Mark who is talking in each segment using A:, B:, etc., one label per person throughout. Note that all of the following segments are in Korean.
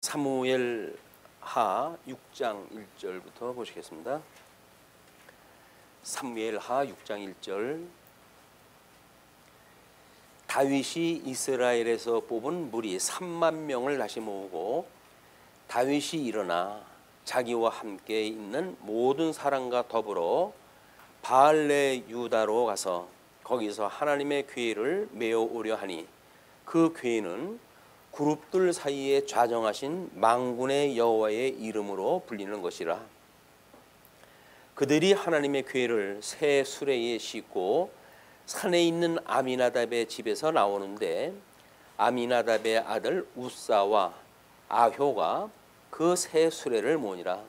A: 사무엘하 6장 1절부터 보시겠습니다. 사무엘하 6장 1절. 다윗이 이스라엘에서 뽑은 무리 3만 명을 다시 모으고 다윗이 일어나 자기와 함께 있는 모든 사람과 더불어 바알레 유다로 가서 거기서 하나님의 궤를 메어오려 하니 그 궤는 그룹들 사이에 좌정하신 만군의 여호와의 이름으로 불리는 것이라. 그들이 하나님의 궤를 새 수레에 싣고 산에 있는 아미나답의 집에서 나오는데 아미나답의 아들 우사와 아효가 그 새 수레를 모니라.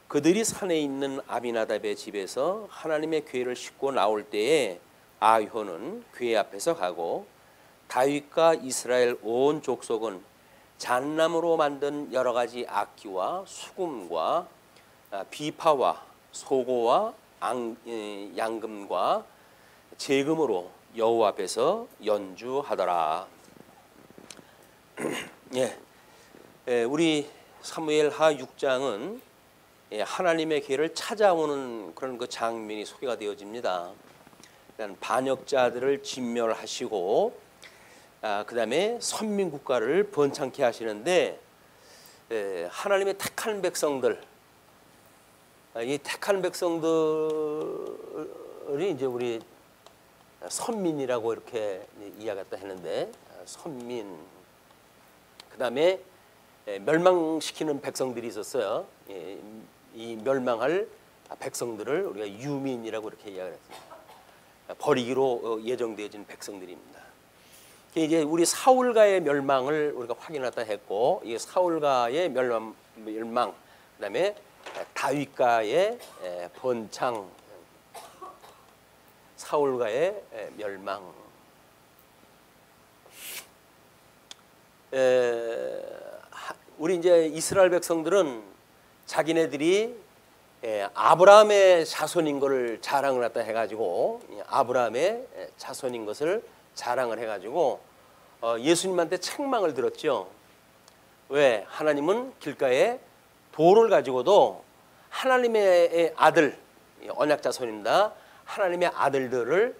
A: 그들이 산에 있는 아미나답의 집에서 하나님의 궤를 싣고 나올 때에 아효는 궤 앞에서 가고 다윗과 이스라엘 온 족속은 잣나무로 만든 여러 가지 악기와 수금과 비파와 소고와 양금과 제금으로 여호와 앞에서 연주하더라. 우리 사무엘하 6장은 하나님의 궤를 찾아오는 그런 그 장면이 소개가 되어집니다. 반역자들을 진멸하시고 그 다음에 선민국가를 번창케 하시는데 하나님의 택한 백성들, 이 택한 백성들이 이제 우리 선민이라고 이렇게 이야기했다 했는데 선민, 그 다음에 멸망시키는 백성들이 있었어요. 이 멸망할 백성들을 우리가 유민이라고 이렇게 이야기했습니다. 버리기로 예정되어진 백성들입니다. 이제 우리 사울가의 멸망을 우리가 확인했다 했고, 이 사울가의 멸망, 그다음에 다윗가의 번창, 사울가의 멸망. 우리 이제 이스라엘 백성들은 자기네들이 아브라함의 자손인 것을 자랑을 했다 해가지고 아브라함의 자손인 것을 자랑을 해가지고 예수님한테 책망을 들었죠. 왜? 하나님은 길가에 돌을 가지고도 하나님의 아들, 언약 자손입니다. 하나님의 아들들을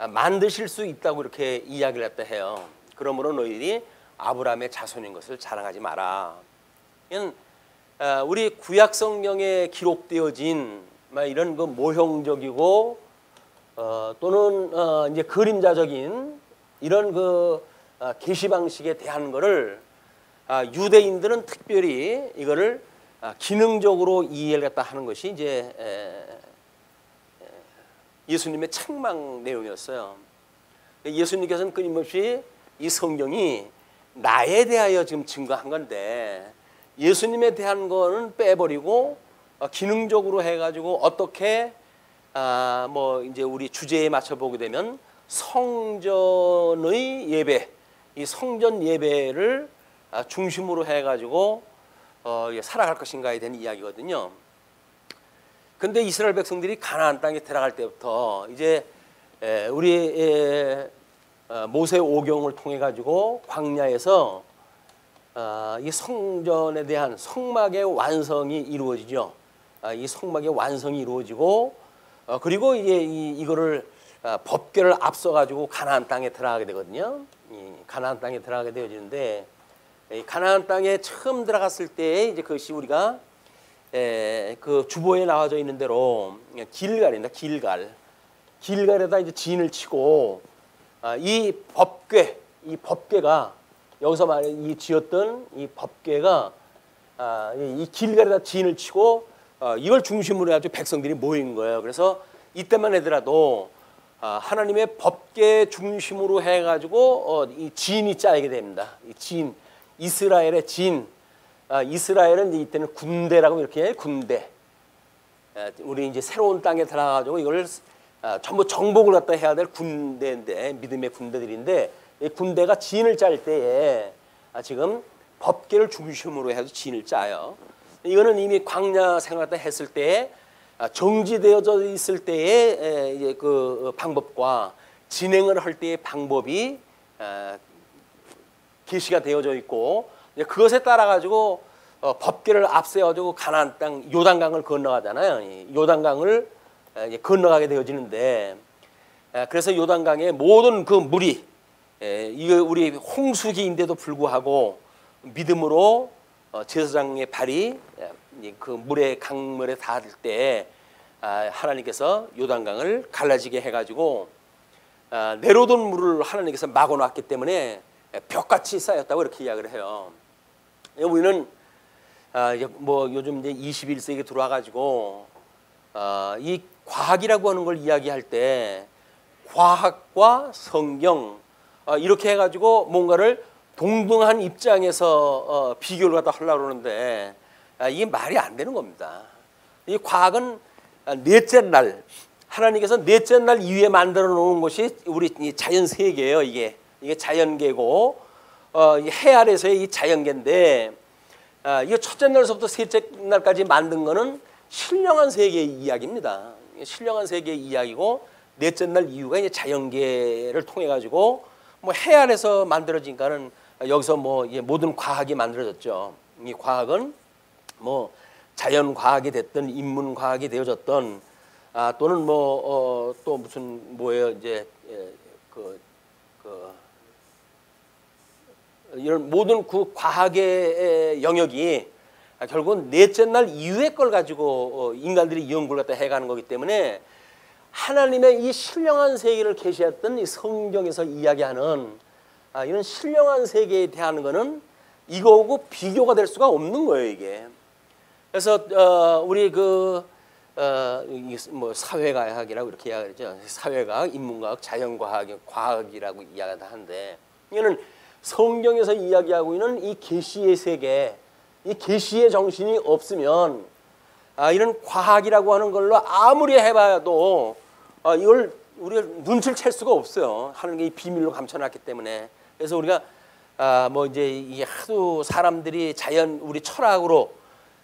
A: 만드실 수 있다고 이렇게 이야기를 했다 해요. 그러므로 너희들이 아브라함의 자손인 것을 자랑하지 마라. 이건 우리 구약 성경에 기록되어진 이런 그 모형적이고 또는 이제 그림자적인 이런 그 계시 방식에 대한 거를 유대인들은 특별히 이거를 기능적으로 이해를 했다 하는 것이 이제 예수님의 책망 내용이었어요. 예수님께서는 끊임없이 이 성경이 나에 대하여 지금 증거한 건데 예수님에 대한 거는 빼버리고 기능적으로 해가지고 어떻게 뭐 이제 우리 주제에 맞춰 보게 되면 성전의 예배, 이 성전 예배를 중심으로 해가지고 살아갈 것인가에 대한 이야기거든요. 근데 이스라엘 백성들이 가나안 땅에 들어갈 때부터 이제 우리 모세 오경을 통해 가지고 광야에서 이 성전에 대한 성막의 완성이 이루어지죠. 이 성막의 완성이 이루어지고 그리고 이제 이거를 법궤를 앞서 가지고 가나안 땅에 들어가게 되거든요. 이 가나안 땅에 들어가게 되어지는데 이 가나안 땅에 처음 들어갔을 때 이제 그것이 우리가 그 주보에 나와져 있는 대로 길갈입니다. 길갈에다 이제 진을 치고 이 법궤가 여기서 말해 이 지었던 이 법궤가 이 길갈에다 진을 치고 이걸 중심으로 해가지고 백성들이 모인 거예요. 그래서 이때만 해더라도 하나님의 법궤 중심으로 해가지고 이 진이 짜이게 됩니다. 이 진, 이스라엘의 진. 이스라엘은 이제 이때는 군대라고 이렇게 군대. 우리 이제 새로운 땅에 들어가가지고 이걸 전부 정복을 갖다 해야 될 군대인데 믿음의 군대들인데 이 군대가 진을 짤 때에 지금 법궤를 중심으로 해서 진을 짜요. 이거는 이미 광야 생활을 했을 때 정지되어져 있을 때의 이제 그 방법과 진행을 할 때의 방법이 계시가 되어져 있고 그것에 따라 가지고 법궤를 앞세워가지고 가나안 땅 요단강을 건너가잖아요. 이 요단강을 이제 건너가게 되어지는데, 그래서 요단강의 모든 그 물이 이거 우리 홍수기인데도 불구하고 믿음으로 제사장의 발이 그 물에 강물에 닿을 때 하나님께서 요단강을 갈라지게 해가지고 내려오던 물을 하나님께서 막아놨기 때문에 벽같이 쌓였다고 이렇게 이야기를 해요. 우리는 뭐 요즘 이제 21세기에 들어와가지고 이 과학이라고 하는 걸 이야기할 때 과학과 성경 이렇게 해가지고 뭔가를 동등한 입장에서 비교를 갖다 하려고 그러는데 이게 말이 안 되는 겁니다. 이 과학은 넷째 날 하나님께서 넷째 날 이후에 만들어 놓은 것이 우리 자연 세계예요. 이게 자연계고 해 아래서의 이 자연계인데 이게 첫째 날서부터 셋째 날까지 만든 거는 신령한 세계의 이야기입니다. 신령한 세계의 이야기고 넷째 날 이후가 이제 자연계를 통해 가지고 뭐 해 아래서 만들어진가는 여기서 뭐 모든 과학이 만들어졌죠. 이 과학은 뭐 자연 과학이 됐든 인문 과학이 되어졌던 또는 뭐 또 무슨 뭐예요 이제 이런 모든 그 과학의 영역이 결국은 넷째 날 이후의 걸 가지고 인간들이 연구를 갖다 해가는 거기 때문에 하나님의 이 신령한 세계를 계시했던 이 성경에서 이야기하는 이런 신령한 세계에 대한 거는 이거하고 비교가 될 수가 없는 거예요 이게. 그래서 우리 뭐 사회과학이라고 이렇게 이야기하죠. 사회과학, 인문과학, 자연과학, 과학이라고 이야기하는데 이거는 성경에서 이야기하고 있는 이 계시의 세계, 이 계시의 정신이 없으면 이런 과학이라고 하는 걸로 아무리 해봐도 이걸 우리가 눈치를 챌 수가 없어요. 하나님이 비밀로 감춰놨기 때문에. 그래서 우리가 뭐 이제 이게 하도 사람들이 자연 우리 철학으로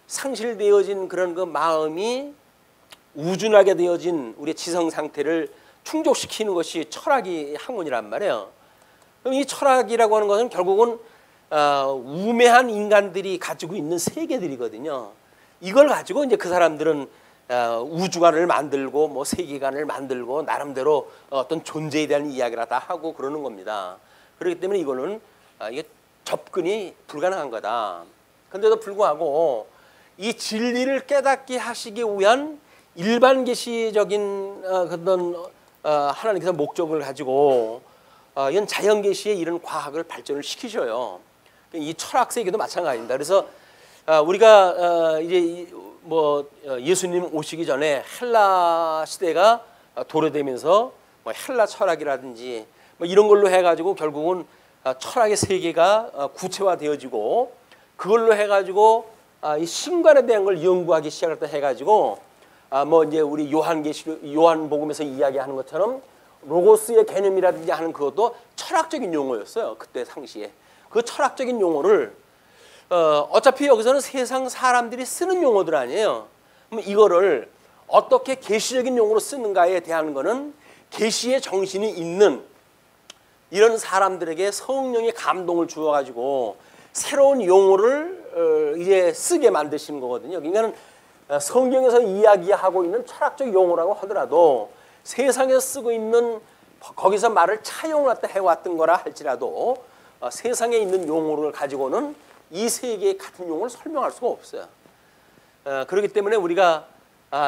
A: 상실되어진 그런 그 마음이 우준하게 되어진 우리 지성 상태를 충족시키는 것이 철학의 학문이란 말이에요. 그럼 이 철학이라고 하는 것은 결국은 우매한 인간들이 가지고 있는 세계들이거든요. 이걸 가지고 이제 그 사람들은 우주관을 만들고 뭐 세계관을 만들고 나름대로 어떤 존재에 대한 이야기를 다 하고 그러는 겁니다. 그렇기 때문에 이거는 이게 접근이 불가능한 거다. 그런데도 불구하고 이 진리를 깨닫게 하시기 위한 일반 계시적인 그런 하나님께서 목적을 가지고 이런 자연 계시의 이런 과학을 발전을 시키셔요. 이 철학 세계도 마찬가지입니다. 그래서 우리가 이제 뭐 예수님 오시기 전에 헬라 시대가 도래되면서 뭐 헬라 철학이라든지 뭐 이런 걸로 해가지고 결국은 철학의 세계가 구체화되어지고 그걸로 해가지고 이 신관에 대한 걸 연구하기 시작했다 해가지고 뭐 이제 우리 요한복음에서 이야기하는 것처럼 로고스의 개념이라든지 하는 그것도 철학적인 용어였어요. 그때 당시에 그 철학적인 용어를 어차피 여기서는 세상 사람들이 쓰는 용어들 아니에요. 그럼 이거를 어떻게 계시적인 용어로 쓰는가에 대한 거는 계시의 정신이 있는 이런 사람들에게 성령의 감동을 주어가지고 새로운 용어를 이제 쓰게 만드시는 거거든요. 그러니까 성경에서 이야기하고 있는 철학적 용어라고 하더라도 세상에서 쓰고 있는 거기서 말을 차용을 해왔던 거라 할지라도 세상에 있는 용어를 가지고는 이 세계의 같은 용어를 설명할 수가 없어요. 그렇기 때문에 우리가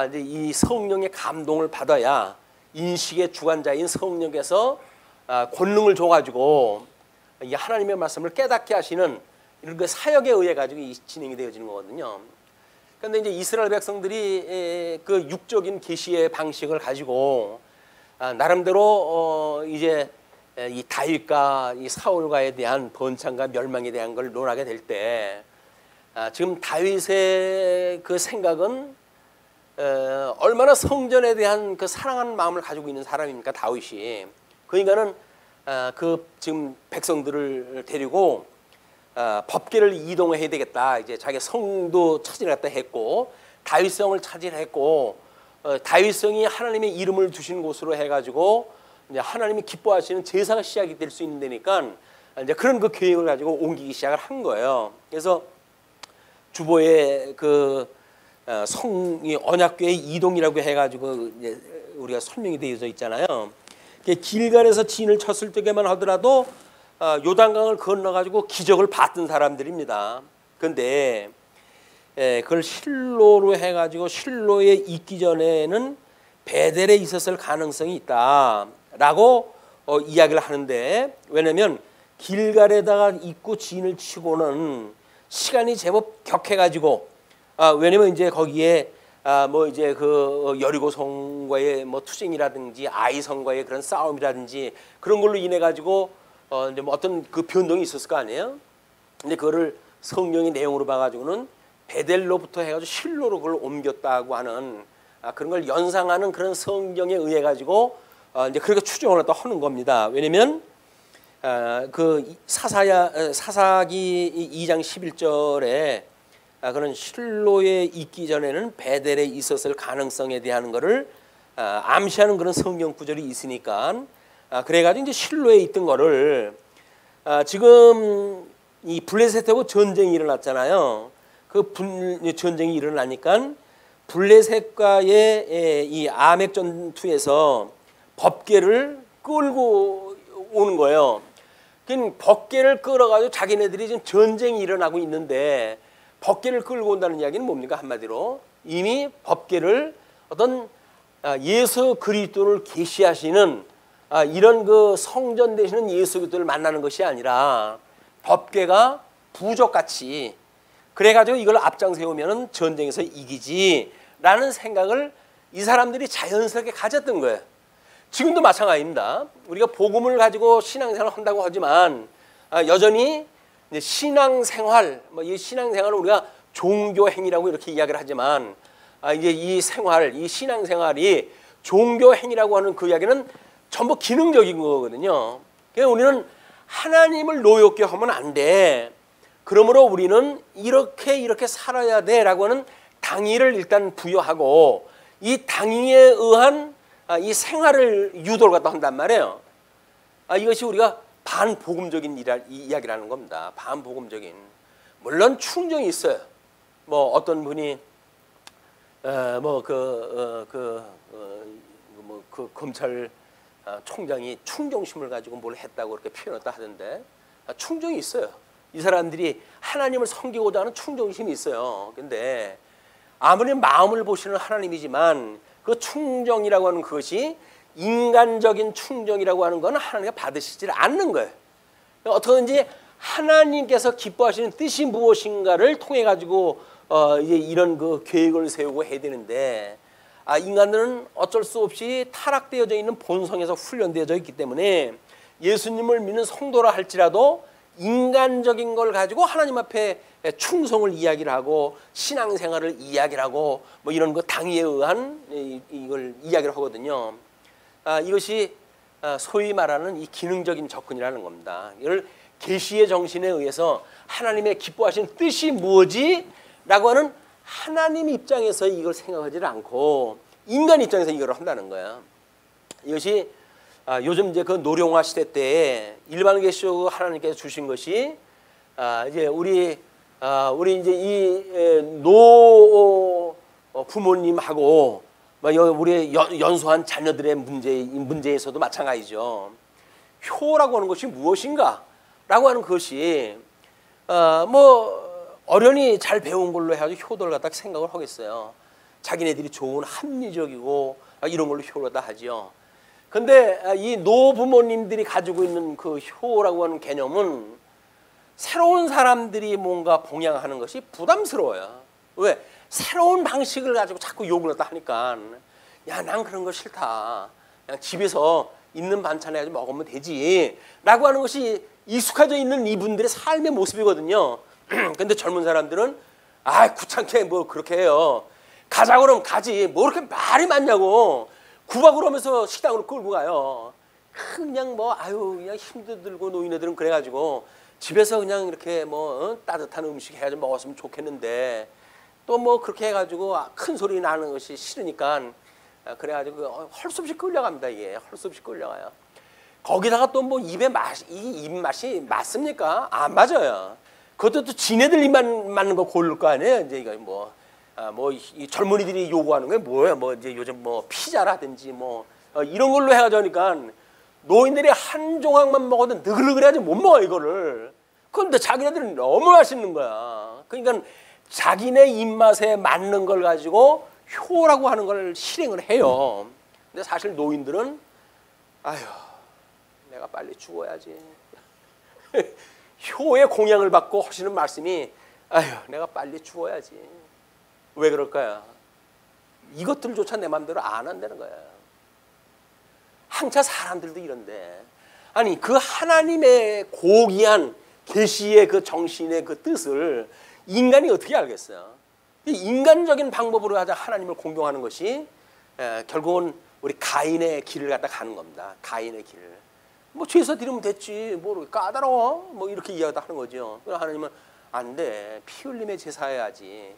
A: 이제 이 성령의 감동을 받아야 인식의 주관자인 성령께서 권능을 줘가지고 이 하나님의 말씀을 깨닫게 하시는 이런 그 사역에 의해 가지고 진행이 되어지는 거거든요. 그런데 이제 이스라엘 백성들이 그 육적인 계시의 방식을 가지고 나름대로 이제 이 다윗과 이 사울과에 대한 번창과 멸망에 대한 걸 논하게 될 때 지금 다윗의 그 생각은 얼마나 성전에 대한 그 사랑하는 마음을 가지고 있는 사람입니까 다윗이. 그러니까는 그 지금 백성들을 데리고 법궤를 이동해야 되겠다. 이제 자기 성도 차지했다 했고 다윗성을 차지했고 다윗성이 하나님의 이름을 두신 곳으로 해가지고 이제 하나님이 기뻐하시는 제사가 시작이 될 수 있는 데니까 이제 그런 그 계획을 가지고 옮기기 시작을 한 거예요. 그래서 주보에 그 성이 언약궤의 이동이라고 해가지고 이제 우리가 설명이 되어져 있잖아요. 길갈에서 진을 쳤을 때만 하더라도 요단강을 건너가지고 기적을 봤던 사람들입니다. 그런데 그걸 실로로 해가지고 실로에 있기 전에는 베델에 있었을 가능성이 있다라고 이야기를 하는데, 왜냐하면 길갈에다가 있고 진을 치고는 시간이 제법 격해가지고 왜냐면 이제 거기에 뭐 이제 그 여리고성과의 뭐 투쟁이라든지 아이성과의 그런 싸움이라든지 그런 걸로 인해 가지고 이제 뭐 어떤 그 변동이 있었을 거 아니에요. 근데 그거를 성령의 내용으로 봐가지고는 베델로부터 해가지고 실로로 그걸 옮겼다고 하는 그런 걸 연상하는 그런 성경에 의해 가지고 이제 그렇게 추정을 또 하는 겁니다. 왜냐면 그 사사기 2장 11절에 그런 실로에 있기 전에는 베델에 있었을 가능성에 대한 거를 암시하는 그런 성경 구절이 있으니까 그래가지고 이제 실로에 있던 거를 지금 이 블레셋하고 전쟁이 일어났잖아요. 그 전쟁이 일어나니까 블레셋과의 이 아멕 전투에서 법궤를 끌고 오는 거예요. 그 법궤를 끌어가지고 자기네들이 지금 전쟁이 일어나고 있는데 법궤를 끌고 온다는 이야기는 뭡니까? 한마디로 이미 법궤를 어떤 예수 그리스도를 계시하시는 이런 그 성전 되시는 예수 그리스도를 만나는 것이 아니라 법궤가 부적같이 그래가지고 이걸 앞장 세우면 전쟁에서 이기지라는 생각을 이 사람들이 자연스럽게 가졌던 거예요. 지금도 마찬가지입니다. 우리가 복음을 가지고 신앙생활을 한다고 하지만 여전히 이제 신앙생활, 뭐 이 신앙생활을 우리가 종교행위라고 이렇게 이야기를 하지만 이제 이 생활, 이 신앙생활이 종교행위라고 하는 그 이야기는 전부 기능적인 거거든요. 그래서 우리는 하나님을 노엽게 하면 안 돼. 그러므로 우리는 이렇게 살아야 돼라고 하는 당위를 일단 부여하고 이 당위에 의한 이 생활을 유도를 갖다 한단 말이에요. 이것이 우리가 반복음적인 이야기라는 겁니다. 반복음적인. 물론 충정이 있어요. 뭐 어떤 분이 그 검찰 총장이 충정심을 가지고 뭘 했다고 그렇게 표현했다 하던데 충정이 있어요. 이 사람들이 하나님을 섬기고자 하는 충정심이 있어요. 근데 아무리 마음을 보시는 하나님이지만 그 충정이라고 하는 그것이 인간적인 충정이라고 하는 건 하나님과 받으시지 않는 거예요. 어떻게든지 하나님께서 기뻐하시는 뜻이 무엇인가를 통해 가지고 이제 이런 그 계획을 세우고 해야 되는데 인간들은 어쩔 수 없이 타락되어져 있는 본성에서 훈련되어져 있기 때문에 예수님을 믿는 성도라 할지라도 인간적인 걸 가지고 하나님 앞에 충성을 이야기를 하고 신앙생활을 이야기를 하고 뭐 이런 거 당위에 의한 이걸 이야기를 하거든요. 이것이 소위 말하는 이 기능적인 접근이라는 겁니다. 이걸 계시의 정신에 의해서 하나님의 기뻐하시는 뜻이 뭐지? 라고 하는 하나님 입장에서 이걸 생각하지 않고 인간 입장에서 이걸 한다는 거야. 이것이 요즘 이제 그 노령화 시대 때에 일반 계시로 하나님께서 주신 것이 이제 우리 이제 이 노 부모님하고 우리 연소한 자녀들의 문제에서도 마찬가지죠. 효라고 하는 것이 무엇인가라고 하는 것이 뭐 어련히 잘 배운 걸로 해가지고 효도를 갖다 생각을 하겠어요. 자기네들이 좋은 합리적이고 이런 걸로 효를 갖다 하지요. 근데 이 노부모님들이 가지고 있는 그 효라고 하는 개념은 새로운 사람들이 뭔가 봉양하는 것이 부담스러워요. 왜? 새로운 방식을 가지고 자꾸 욕을 갖다 하니까 야, 난 그런 거 싫다. 그냥 집에서 있는 반찬 해가지고 먹으면 되지. 라고 하는 것이 익숙해져 있는 이분들의 삶의 모습이거든요. 근데 젊은 사람들은 귀찮게 뭐 그렇게 해요. 가자 그러면 가지. 뭐 그렇게 말이 많냐고. 구박을 하면서 식당으로 끌고 가요. 그냥 뭐 그냥 힘들고 노인네들은 그래가지고 집에서 그냥 이렇게 뭐 따뜻한 음식 해가지고 먹었으면 좋겠는데 또 뭐 그렇게 해가지고 큰 소리 나는 것이 싫으니까 그래가지고 헐수 없이 끌려갑니다. 이게 헐수 없이 끌려가요. 거기다가 또 뭐 입에 이 입맛이 맞습니까? 안 맞아요. 그것도 또 지네들 입맛 맞는 거 고를 거 아니에요. 이제 이거 이 젊은이들이 요구하는 게 뭐예요? 뭐 이제 요즘 뭐 피자라든지 뭐 이런 걸로 해가지고 하니까 노인들이 한 조각만 먹어도 느글느글해야지 못 먹어 이거를. 그런데 자기네들은 너무 맛있는 거야. 그러니까 자기네 입맛에 맞는 걸 가지고 효라고 하는 걸 실행을 해요. 근데 사실 노인들은 아휴 내가 빨리 죽어야지. 효의 공양을 받고 하시는 말씀이 아휴 내가 빨리 죽어야지. 왜 그럴까요? 이것들조차 내 마음대로 안 한다는 거야. 한차 사람들도 이런데 아니 그 하나님의 고귀한 계시의 그 정신의 그 뜻을 인간이 어떻게 알겠어요? 인간적인 방법으로 하자 하나님을 공경하는 것이 결국은 우리 가인의 길을 갖다 가는 겁니다. 가인의 길을. 뭐 제사 드리면 됐지. 뭐 까다로워? 뭐 이렇게 이야기하는 거죠. 하나님은 안 돼. 피 흘림의 제사해야지.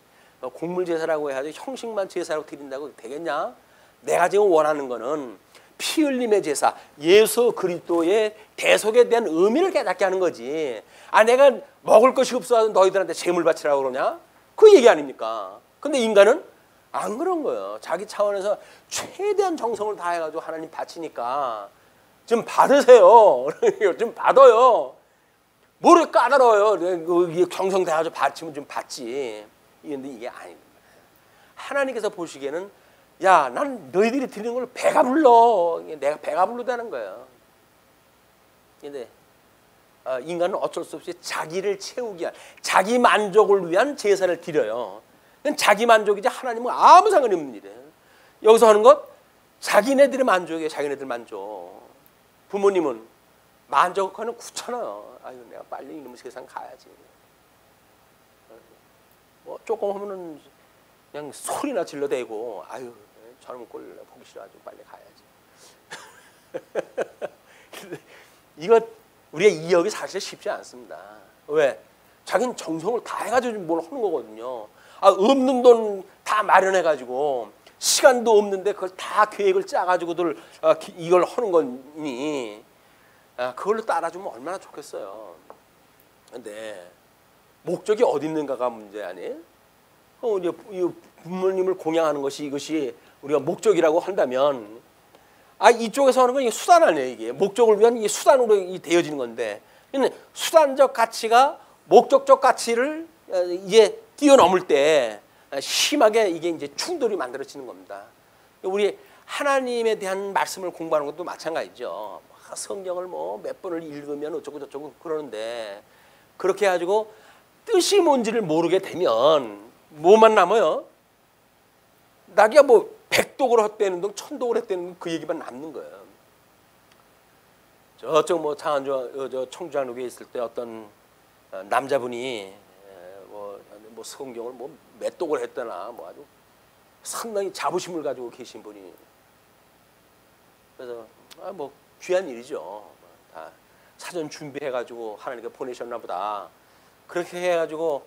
A: 곡물 제사라고 해야지 형식만 제사라고 드린다고 되겠냐? 내가 지금 원하는 거는 피 흘림의 제사, 예수 그리스도의 대속에 대한 의미를 깨닫게 하는 거지. 아 내가 먹을 것이 없어서 너희들한테 제물 바치라고 그러냐? 그 얘기 아닙니까? 근데 인간은 안 그런 거예요. 자기 차원에서 최대한 정성을 다해가지고 하나님 바치니까 좀 받으세요. 좀 받아요. 뭐를 까다로워요. 정성 다해가지고 바치면 좀 받지. 그런데 이게 아닙니다. 하나님께서 보시기에는 야, 난 너희들이 드리는 걸 배가 불러. 내가 배가 불러다는 거예요. 근데 인간은 어쩔 수 없이 자기를 채우기 위한, 자기 만족을 위한 제사를 드려요. 자기 만족이지 하나님은 아무 상관이 없는 일이에요. 여기서 하는 것 자기네들의 만족이에요. 자기네들 만족. 부모님은 만족하는 귀찮아요. 아유 내가 빨리 이놈의 세상 가야지. 뭐 조금 하면은 그냥 소리나 질러대고 아유 저놈 꼴 보기 싫어가지고 빨리 가야지. 이거 우리가 이해하기 사실 쉽지 않습니다. 왜? 자기는 정성을 다 해가지고 뭘 하는 거거든요. 아, 없는 돈 다 마련해가지고 시간도 없는데 그걸 다 계획을 짜가지고들 이걸 하는 거니 그걸로 따라주면 얼마나 좋겠어요. 근데 목적이 어디 있는가가 문제 아니에요? 이제 부모님을 공양하는 것이 이것이 우리가 목적이라고 한다면 이쪽에서 하는 건 이게 수단 아니에요. 이게 목적을 위한 이게 수단으로 되어지는 건데 수단적 가치가 목적적 가치를 이제 뛰어넘을 때 심하게 이게 이제 충돌이 만들어지는 겁니다. 우리 하나님에 대한 말씀을 공부하는 것도 마찬가지죠. 성경을 뭐 몇 번을 읽으면 어쩌고 저쩌고 그러는데 그렇게 해가지고 뜻이 뭔지를 모르게 되면 뭐만 남아요? 나기야 뭐 백독을 헛되는 둥 천독을 했다는 그 얘기만 남는 거예요. 저쪽 뭐 장안조 저 청주장로교에 있을 때 어떤 남자분이 뭐 성경을 뭐 몇 독을 했더나 뭐 아주 상당히 자부심을 가지고 계신 분이 그래서 뭐 귀한 일이죠. 다 사전 준비해가지고 하나님께 보내셨나 보다. 그렇게 해가지고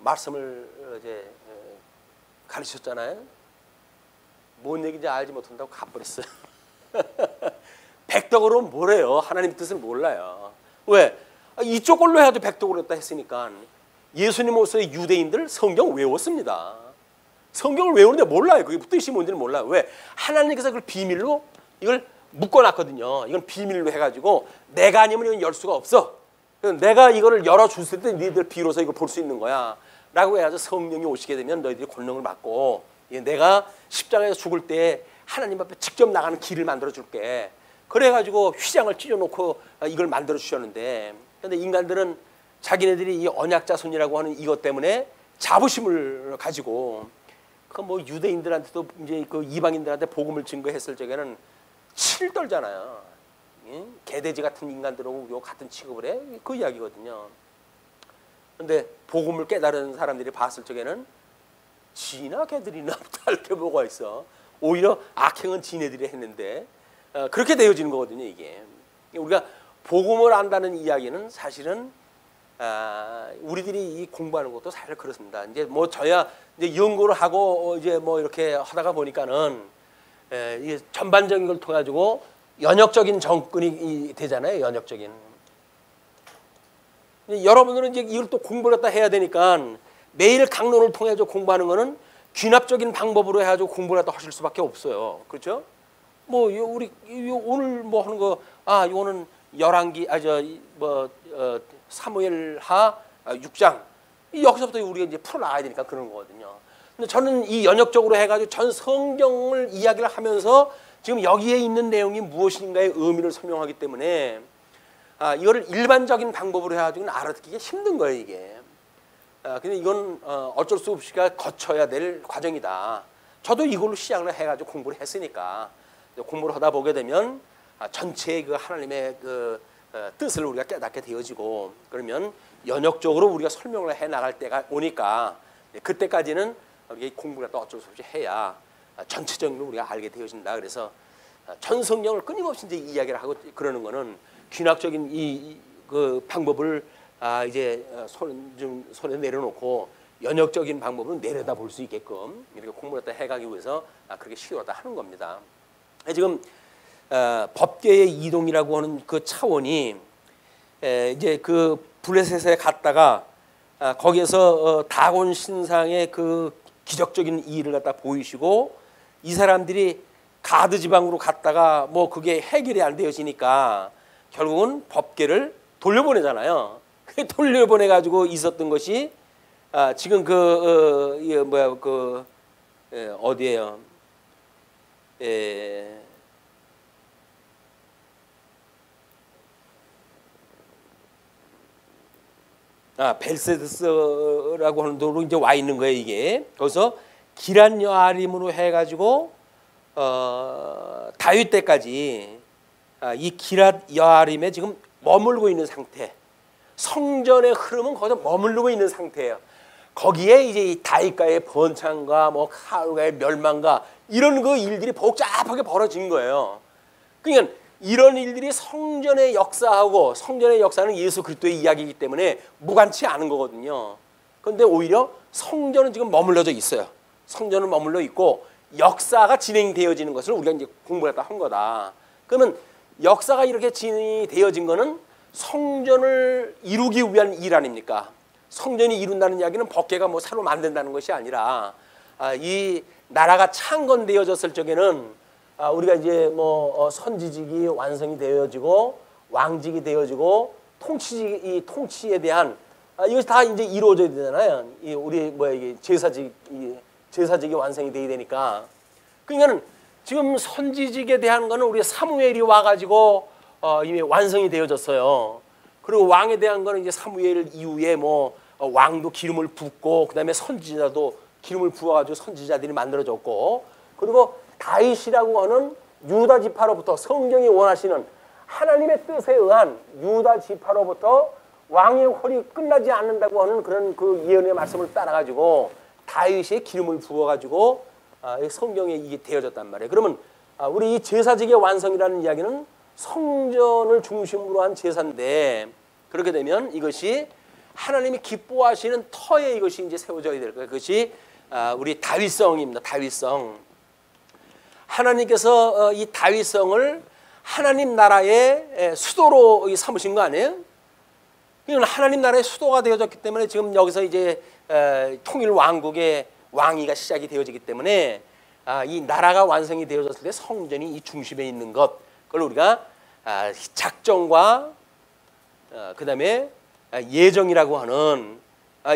A: 말씀을 이제 가르쳤잖아요. 뭔 얘기인지 알지 못한다고 가버렸어요. 백덕으로 뭐래요? 하나님 뜻을 몰라요. 왜? 이쪽 걸로 해야지 백덕으로 했다 했으니까 예수님 옷의 유대인들 성경 외웠습니다. 성경을 외우는데 몰라요. 그게 뜻이 뭔지는 몰라요. 왜? 하나님께서 그걸 비밀로 이걸 묶어놨거든요. 이건 비밀로 해가지고 내가 아니면 이건 열 수가 없어. 내가 이거를 열어줬을 때 너희들 비로소 이걸 볼 수 있는 거야. 라고 해가지고 성령이 오시게 되면 너희들이 권능을 받고 내가 십자가에서 죽을 때 하나님 앞에 직접 나가는 길을 만들어줄게. 그래가지고 휘장을 찢어놓고 이걸 만들어 주셨는데 근데 인간들은 자기네들이 이 언약자손이라고 하는 이것 때문에 자부심을 가지고 그 뭐 유대인들한테도 이제 그 이방인들한테 복음을 증거했을 적에는 칠 떨잖아요. 개돼지 같은 인간들하고 같은 취급을 해? 그 이야기거든요. 근데 복음을 깨달은 사람들이 봤을 적에는 지나 개들이나 할 게 뭐가 있어. 오히려 악행은 지네들이 했는데 그렇게 되어지는 거거든요. 이게 우리가 복음을 안다는 이야기는 사실은 우리들이 이 공부하는 것도 사실 그렇습니다. 이제 뭐 저야 이제 연구를 하고 이제 뭐 이렇게 하다가 보니까는 이게 전반적인 걸 통해 가지고 연역적인 정권이 되잖아요. 연역적인. 여러분들은 이제 이걸 또 공부를 갖다 해야 되니까 매일 강론을 통해 공부하는 거는 귀납적인 방법으로 해가지고 공부를 갖다 하실 수밖에 없어요. 그렇죠? 뭐 우리 오늘 뭐 하는 거 이거는 열왕기 사무엘하 6장 여기서부터 우리가 이제 풀어 나가야 되니까 그런 거거든요. 근데 저는 이 연역적으로 해가지고 전 성경을 이야기를 하면서 지금 여기에 있는 내용이 무엇인가의 의미를 설명하기 때문에 이거를 일반적인 방법으로 해가지고는 알아듣기가 힘든 거예요, 이게. 근데 이건 어쩔 수 없이 거쳐야 될 과정이다. 저도 이걸로 시작을 해가지고 공부를 했으니까 공부를 하다 보게 되면 전체의 그 하나님의 그 뜻을 우리가 깨닫게 되어지고 그러면 연역적으로 우리가 설명을 해 나갈 때가 오니까 그때까지는 우리가 공부를 또 어쩔 수 없이 해야 전체적으로 우리가 알게 되어진다. 그래서 전 성경을 끊임없이 이제 이야기를 하고 그러는 거는 귀납적인 그 방법을 이제 손에 내려놓고 연역적인 방법은 내려다 볼 수 있게끔 이렇게 공부를 해가기 위해서 그렇게 시도하다 하는 겁니다. 지금 법계의 이동이라고 하는 그 차원이 이제 그 블레셋에 갔다가 거기에서 다곤 신상의 그 기적적인 일을 갖다 보이시고 이 사람들이 가드 지방으로 갔다가 뭐 그게 해결이 안 되어지니까 결국은 법계를 돌려보내잖아요. 돌려보내 가지고 있었던 것이 지금 어디예요? 벨세드스라고 하는 도로 이제 와 있는 거예요, 이게. 거기서 기란 여아림으로 해가지고 다윗 때까지 이 기란 여아림에 지금 머물고 있는 상태. 성전의 흐름은 거기서 머무르고 있는 상태예요. 거기에 이제 이 다윗과의 번창과 뭐 사울과의 멸망과 이런 그 일들이 복잡하게 벌어진 거예요. 그러니까 이런 일들이 성전의 역사하고 성전의 역사는 예수 그리스도의 이야기이기 때문에 무관치 않은 거거든요. 그런데 오히려 성전은 지금 머물러져 있어요. 성전은 머물러 있고 역사가 진행되어지는 것을 우리가 이제 공부를 한 거다. 그러면 역사가 이렇게 진행이 되어진 거는 성전을 이루기 위한 일 아닙니까? 성전이 이룬다는 이야기는 법궤가 뭐 새로 만든다는 것이 아니라 이 나라가 창건되어졌을 적에는 우리가 이제 뭐 선지직이 완성이 되어지고 왕직이 되어지고 이 통치에 대한 이것이 다 이제 이루어져야 되잖아요. 우리 이게 제사직이 완성이 돼야 되니까. 그러니까는 지금 선지직에 대한 거는 우리 사무엘이 와가지고 이미 완성이 되어졌어요. 그리고 왕에 대한 거는 이제 사무엘 이후에 뭐 왕도 기름을 붓고 그다음에 선지자도 기름을 부어가지고 선지자들이 만들어졌고 그리고 다윗이라고 하는 유다 지파로부터 성경이 원하시는 하나님의 뜻에 의한 유다 지파로부터 왕의 홀이 끝나지 않는다고 하는 그런 그 예언의 말씀을 따라가지고 다윗의 기름을 부어가지고 성경에 이게 되어졌단 말이에요. 그러면 우리 이 제사직의 완성이라는 이야기는 성전을 중심으로 한 제사인데 그렇게 되면 이것이 하나님이 기뻐하시는 터에 이것이 이제 세워져야 될 거예요. 그것이 우리 다윗성입니다. 다윗성. 하나님께서 이 다윗성을 하나님 나라의 수도로 삼으신 거 아니에요? 이건 하나님 나라의 수도가 되어졌기 때문에 지금 여기서 이제 통일 왕국의 왕위가 시작이 되어지기 때문에 이 나라가 완성이 되어졌을 때 성전이 이 중심에 있는 것 그걸 우리가 작정과 그다음에 예정이라고 하는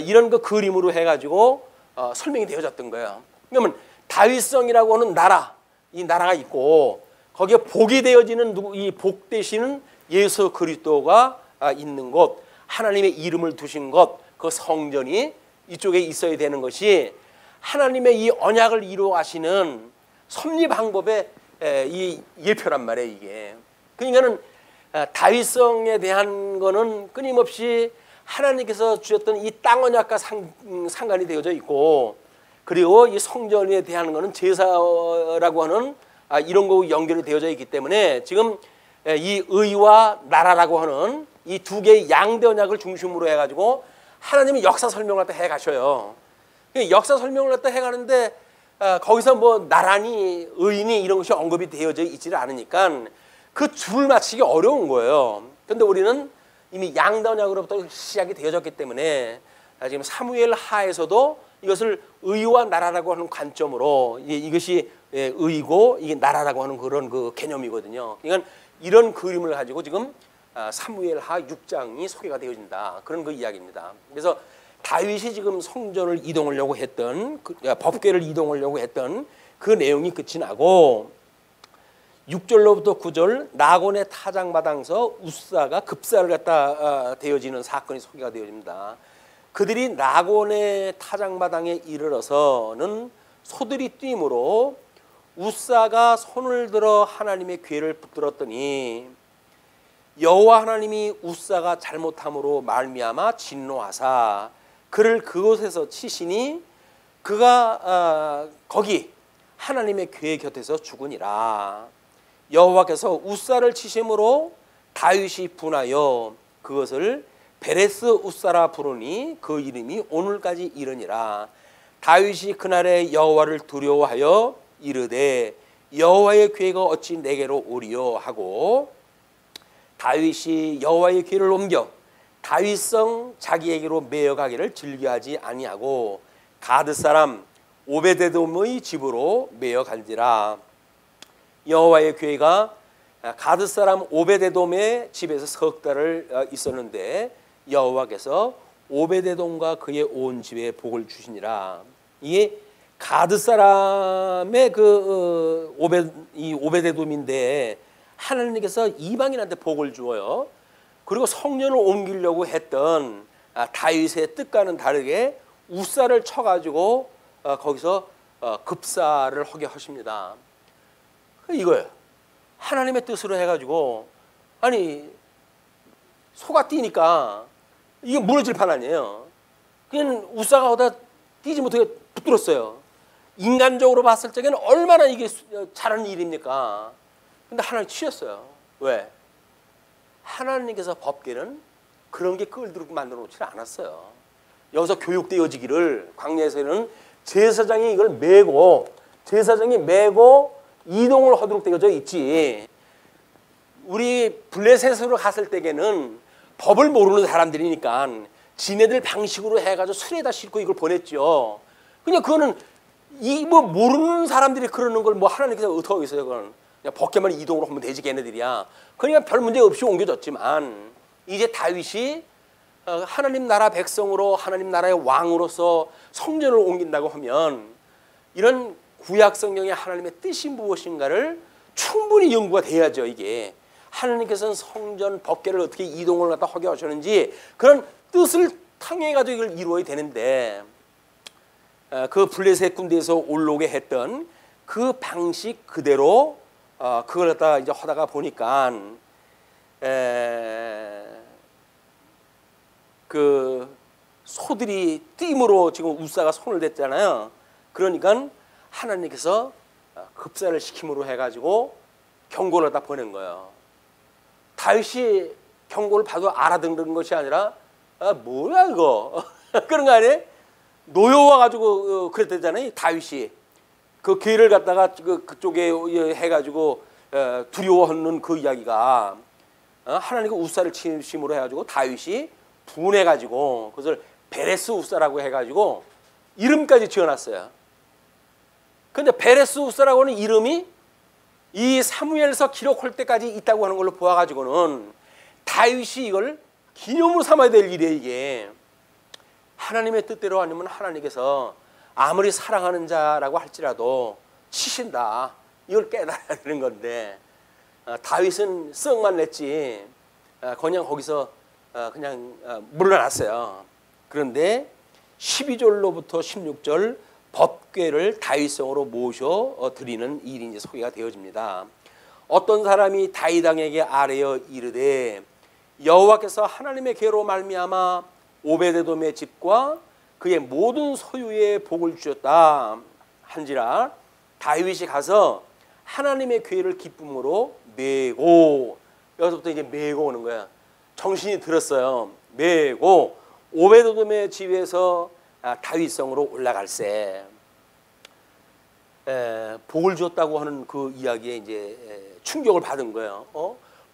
A: 이런 그 그림으로 해가지고 설명이 되어졌던 거예요. 그러면 다윗성이라고 하는 나라 이 나라가 있고 거기에 복이 되어지는 이 복 되시는 예수 그리스도가 있는 곳 하나님의 이름을 두신 것 그 성전이 이쪽에 있어야 되는 것이 하나님의 이 언약을 이루어가시는 섭리 방법의 이 예표란 말이에요. 이게 그러니까는 다윗성에 대한 거는 끊임없이 하나님께서 주셨던 이 땅 언약과 상관이 되어져 있고 그리고 이 성전에 대한 거는 제사라고 하는 이런 거 연결이 되어져 있기 때문에 지금 이 의와 나라라고 하는 이 두 개의 양대 언약을 중심으로 해가지고 하나님이 역사 설명을 갖다 해가셔요. 역사 설명을 갖다 해가는데 거기서 뭐 나라니 의인이 이런 것이 언급이 되어져 있지를 않으니까 그 줄을 맞추기 어려운 거예요. 근데 우리는 이미 양다 언약으로부터 시작이 되어졌기 때문에 지금 사무엘 하에서도 이것을 의와 나라라고 하는 관점으로 이것이 의고 이게 나라라고 하는 그런 그 개념이거든요. 그러니까 이런 그림을 가지고 지금 사무엘 하 6장이 소개가 되어진다. 그런 그 이야기입니다. 그래서 다윗이 지금 성전을 이동하려고 했던 법궤를 이동하려고 했던 그 내용이 끝이 나고 6절로부터 9절 나곤의 타작마당서 우사가 급사를 갖다 되어지는 사건이 소개가 되어집니다. 그들이 나곤의 타작마당에 이르러서는 소들이 뛰므로 우사가 손을 들어 하나님의 궤를 붙들었더니 여호와 하나님이 우사가 잘못함으로 말미암아 진노하사 그를 그곳에서 치시니 그가 거기 하나님의 궤 곁에서 죽으니라. 여호와께서 우사를 치심으로 다윗이 분하여 그것을 베레스 우사라 부르니 그 이름이 오늘까지 이르니라. 다윗이 그날에 여호와를 두려워하여 이르되 여호와의 궤가 어찌 내게로 오리요 하고 다윗이 여호와의 궤를 옮겨 다윗성 자기에게로 메어가기를 즐겨하지 아니하고 가드 사람 오베데돔의 집으로 메어간지라. 여호와의 궤가 가드 사람 오베데돔의 집에서 석 달을 있었는데 여호와께서 오베데돔과 그의 온 집에 복을 주시니라. 이게 가드 사람의 이 오베데돔인데 하나님께서 이방인한테 복을 주어요. 그리고 성전을 옮기려고 했던 다윗의 뜻과는 다르게 우사를 쳐가지고 거기서 급사를 하게 하십니다. 이거예요. 하나님의 뜻으로 해가지고 아니 소가 뛰니까 이게 무너질 판 아니에요. 그냥 우사가 어디다 뛰지 못하게 붙들었어요. 인간적으로 봤을 적에는 얼마나 이게 잘하는 일입니까? 근데 하나님 치셨어요. 왜? 하나님께서 법궤는 그런 게 끌들고 만들어 놓지 않았어요. 여기서 교육되어지기를 광야에서는 제사장이 이걸 메고 이동을 하도록 되어져 있지. 우리 블레셋으로 갔을 때에는 법을 모르는 사람들이니까 지네들 방식으로 해가지고 술에다 싣고 이걸 보냈죠. 그냥 그거는 모르는 사람들이 그러는 걸 하나님께서 어떻게 하겠어요? 그건 그냥 법궤만 이동으로 하면 되지 걔네들이야. 그러니까 별 문제 없이 옮겨졌지만 이제 다윗이 하나님 나라 백성으로 하나님 나라의 왕으로서 성전을 옮긴다고 하면 이런 구약 성경의 하나님의 뜻이 무엇인가를 충분히 연구가 돼야죠. 이게 하나님께서는 성전 법궤를 어떻게 이동을 갖다 하게 하셨는지 그런 뜻을 통해 가지고 이걸 이루어야 되는데 그 블레셋 군대에서 올라오게 했던 그 방식 그대로 그걸 갖다 이제 하다가 보니까 그 소들이 띠므로 지금 우사가 손을 댔잖아요. 그러니까 하나님께서 급사를 시킴으로 해가지고 경고를 다 보낸 거예요. 다윗이 경고를 받아 알아듣는 것이 아니라 뭐야 이거 그런 거 아니에요? 노여워 가지고 그랬대잖아요. 다윗이 그 궤를 갖다가 그쪽에 해가지고 두려워하는 그 이야기가 하나님과 우사를 치심으로 해가지고 다윗이 분해가지고 그것을 베레스 우사라고 해가지고 이름까지 지어놨어요. 근데 베레스 우사라고 하는 이름이 이 사무엘서 기록할 때까지 있다고 하는 걸로 보아가지고는 다윗이 이걸 기념으로 삼아야 될 일이에요. 이게 하나님의 뜻대로 아니면 하나님께서 아무리 사랑하는 자라고 할지라도 치신다. 이걸 깨달아야 되는 건데 다윗은 썩만 냈지 그냥 거기서 그냥 물러났어요. 그런데 12절로부터 16절 법궤를 다윗성으로 모셔 드리는 일이 이제 소개가 되어집니다. 어떤 사람이 다윗 왕에게 아뢰어 이르되 여호와께서 하나님의 궤로 말미암아 오베데돔의 집과 그의 모든 소유에 복을 주셨다 한지라 다윗이 가서 하나님의 궤를 기쁨으로 메고 여기서부터 이제 메고 오는 거야. 정신이 들었어요. 메고 오베데돔의 집에서 다윗성으로 올라갈세. 복을 주었다고 하는 그 이야기의 이제 충격을 받은 거예요.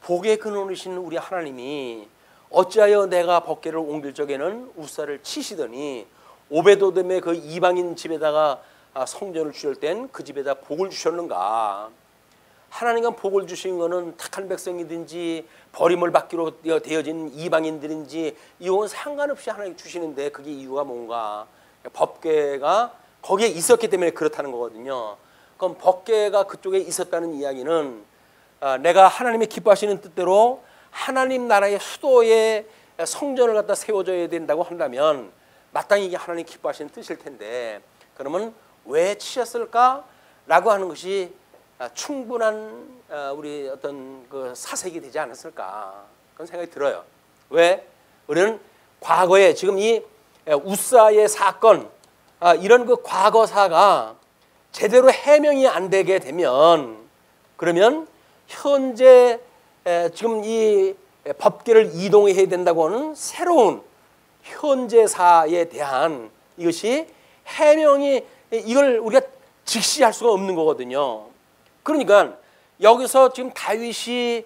A: 복의 근원이신 우리 하나님이 어찌하여 내가 법궤를 옮길 적에는 우사를 치시더니 오베도돔의 그 이방인 집에다가 성전을 주실 땐 그 집에다 복을 주셨는가. 하나님과 복을 주신 거는 택한 백성이든지 버림을 받기로 되어진 이방인들인지 이건 상관없이 하나님 주시는데 그게 이유가 뭔가. 법궤가 거기에 있었기 때문에 그렇다는 거거든요. 그럼 법궤가 그쪽에 있었다는 이야기는 내가 하나님이 기뻐하시는 뜻대로 하나님 나라의 수도에 성전을 갖다 세워줘야 된다고 한다면 마땅히 이게 하나님 기뻐하시는 뜻일 텐데 그러면 왜 치셨을까라고 하는 것이 충분한 우리 어떤 그 사색이 되지 않았을까 그런 생각이 들어요. 왜? 우리는 과거에 지금 이 우사의 사건 이런 그 과거사가 제대로 해명이 안 되게 되면 그러면 현재 지금 이 법궤를 이동해야 된다고 하는 새로운 현재사에 대한 이것이 해명이 이걸 우리가 직시할 수가 없는 거거든요. 그러니까 여기서 지금 다윗이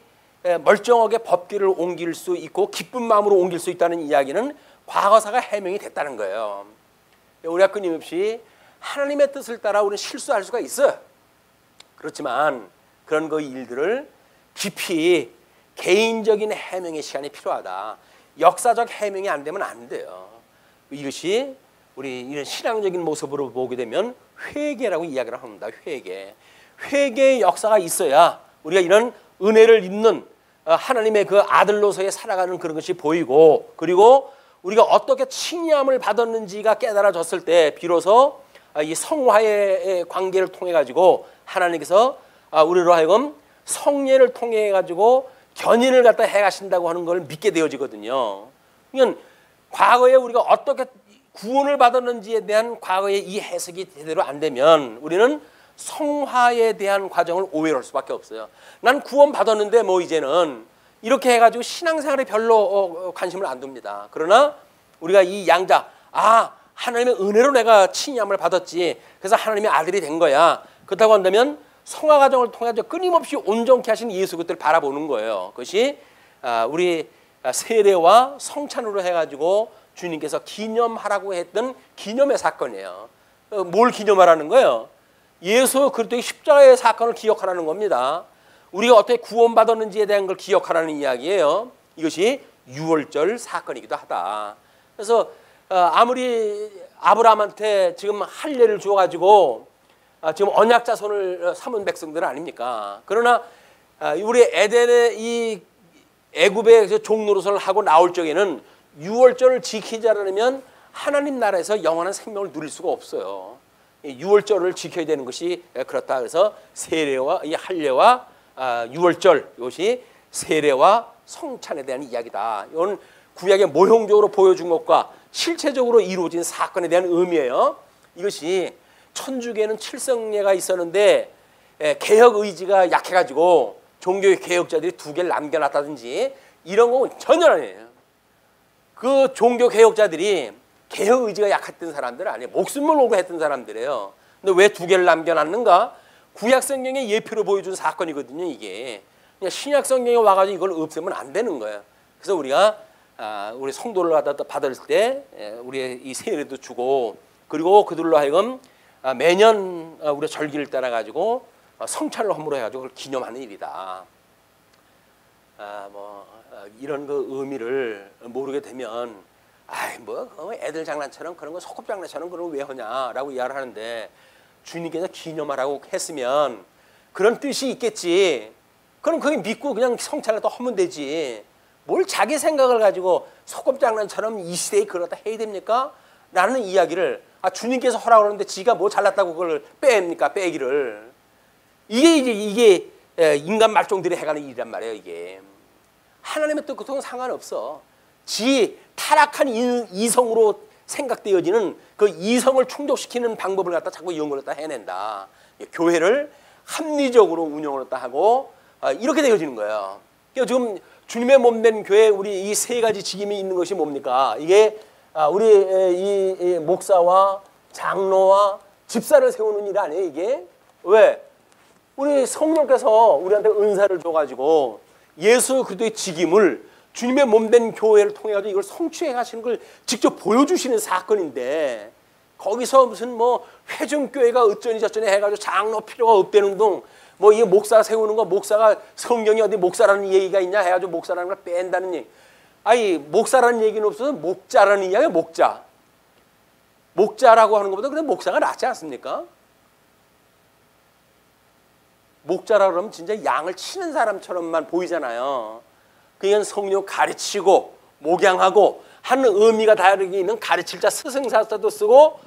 A: 멀쩡하게 법궤를 옮길 수 있고 기쁜 마음으로 옮길 수 있다는 이야기는 과거사가 해명이 됐다는 거예요. 우리가 끊임없이 하나님의 뜻을 따라 우리는 실수할 수가 있어요. 그렇지만 그런 그 일들을 깊이 개인적인 해명의 시간이 필요하다. 역사적 해명이 안 되면 안 돼요. 이것이 우리 이런 신앙적인 모습으로 보게 되면 회개라고 이야기를 합니다. 회개의 역사가 있어야 우리가 이런 은혜를 입는 하나님의 그 아들로서의 살아가는 그런 것이 보이고 그리고 우리가 어떻게 칭의함을 받았는지가 깨달아졌을 때 비로소 이 성화의 관계를 통해 가지고 하나님께서 우리로 하여금 성례를 통해 가지고 견인을 갖다 해 가신다고 하는 걸 믿게 되어지거든요. 그러니까 과거에 우리가 어떻게 구원을 받았는지에 대한 과거의 이 해석이 제대로 안 되면 우리는 성화에 대한 과정을 오해를 할 수밖에 없어요. 난 구원 받았는데 뭐 이제는 이렇게 해가지고 신앙생활에 별로 관심을 안 둡니다. 그러나 우리가 이 양자 하나님의 은혜로 내가 칭의함을 받았지 그래서 하나님의 아들이 된 거야. 그렇다고 한다면 성화 과정을 통해 끊임없이 온전케 하신 예수 그리스도를 바라보는 거예요. 그것이 우리 세례와 성찬으로 해가지고 주님께서 기념하라고 했던 기념의 사건이에요. 뭘 기념하라는 거예요? 예수 그리스도의 십자가의 사건을 기억하라는 겁니다. 우리가 어떻게 구원받았는지에 대한 걸 기억하라는 이야기예요. 이것이 유월절 사건이기도 하다. 그래서 아무리 아브라함한테 지금 할례를 주어가지고 지금 언약 자손을 삼은 백성들 아닙니까? 그러나 우리 에덴의 이 애굽의 종노릇을 하고 나올 적에는 유월절을 지키지 않으면 하나님 나라에서 영원한 생명을 누릴 수가 없어요. 유월절을 지켜야 되는 것이 그렇다. 그래서 세례와 이 할례와 유월절 이것이 세례와 성찬에 대한 이야기다. 이건 구약의 모형적으로 보여준 것과 실체적으로 이루어진 사건에 대한 의미예요. 이것이 천주교에는 칠성례가 있었는데 개혁 의지가 약해가지고 종교의 개혁자들이 두 개를 남겨놨다든지 이런 건 전혀 아니에요. 그 종교 개혁자들이 개혁 의지가 약했던 사람들 아니에요. 목숨을 걸고 했던 사람들이에요. 근데 왜 두 개를 남겨놨는가? 구약 성경의 예표로 보여준 사건이거든요. 이게 그냥 신약 성경에 와가지고 이걸 없애면 안 되는 거예요. 그래서 우리가 우리 성도를 받을 때 우리의 이 세례도 주고 그리고 그들로 하여금 매년 우리 절기를 따라 가지고 성찬을 허물어 해가지고 그걸 기념하는 일이다. 이런 그 의미를 모르게 되면 애들 장난처럼 그런 거 소꿉 장난처럼 그런 거 왜 하냐라고 이야기를 하는데 주님께서 기념하라고 했으면 그런 뜻이 있겠지. 그럼 그게 믿고 그냥 성찬을 또 하면 되지. 뭘 자기 생각을 가지고 소꿉 장난처럼 이 시대에 그러다 해야 됩니까? 라는 이야기를 주님께서 하라고 그러는데 지가 뭐 잘났다고 그걸 뺍니까? 빼기를. 이게 인간 말종들이 해가는 일이란 말이에요. 이게 하나님의 뜻과는 상관없어. 지 타락한 이성으로 생각되어지는 그 이성을 충족시키는 방법을 갖다 자꾸 이런 걸 갖다 해낸다. 교회를 합리적으로 운영을 갖다 하고 이렇게 되어지는 거예요. 그러니까 지금 주님의 몸된 교회 우리 이 세 가지 직임이 있는 것이 뭡니까? 이게 우리 이 목사와 장로와 집사를 세우는 일 아니에요. 이게 왜? 우리 성령께서 우리한테 은사를 줘가지고 예수 그리스도의 직임을 주님의 몸된 교회를 통해 가지고 이걸 성취해 가시는 걸 직접 보여주시는 사건인데, 거기서 무슨 뭐 회중교회가 어쩌니 저쩌니 해가지고 장로 필요가 없다는 둥, 뭐 이 목사 세우는 거, 목사가 성경에 어디 목사라는 얘기가 있냐 해가지고 목사라는 걸 뺀다는 얘기. 아니 목사라는 얘기는 없어서 목자라는 이야기야. 목자. 목자라고 하는 것보다 그냥 목사가 낫지 않습니까? 목자라 그러면 진짜 양을 치는 사람처럼만 보이잖아요. 그냥 성령 가르치고 목양하고 하는 의미가 다르게 있는 가르칠 자 스승사자도 쓰고,